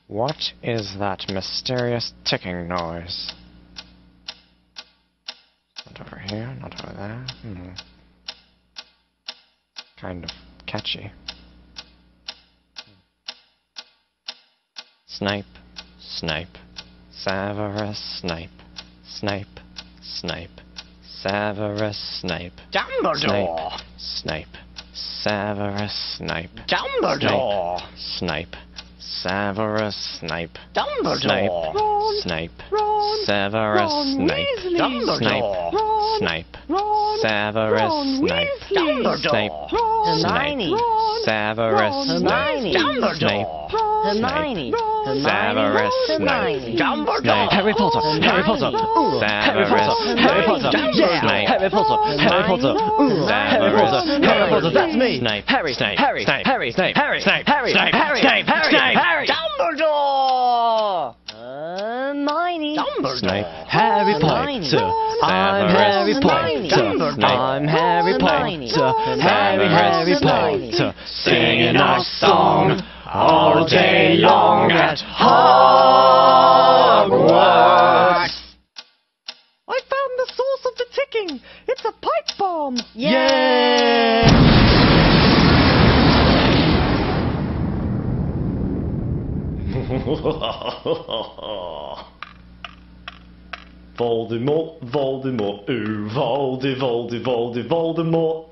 What is that mysterious ticking noise? Not over here, not over there. Kind of catchy. Snipe, snipe, Severus Snape, snipe, snipe, Severus Snape. Dumbledore! Snape, Severus Snape. Dumbledore! Snape, Severus Snape. Dumbledore! Snape, Ron! Severus Ron Snape. Weasley! Snape, Ron! Snape, Ron! Severus Ron Snape. Weasley! Dumbledore! Snape, Hermione! Snape, Severus Ron! Snape. Hermione! Snape, Hermione! Severus Hermione! Snape. Dumbledore! Harry Potter, Harry Potter, Harry Potter, Harry Potter, yeah, Harry Potter, Harry Potter, Harry Potter, Harry Potter, that's me. Snape, Harry, Snape, Harry, Snape, Harry, Snape, Harry, Snape, Harry, Snape, Harry, Snape, Harry, Snape, Dumbledore! Hermione! Snape, Harry Potter, I'm Harry Potter. I'm Harry Potter. Harry Potter. singing our song all day long at Hogwarts. I found the source of the ticking! It's a pipe bomb! Yay! Voldemort, Voldemort, ooh, Voldemort.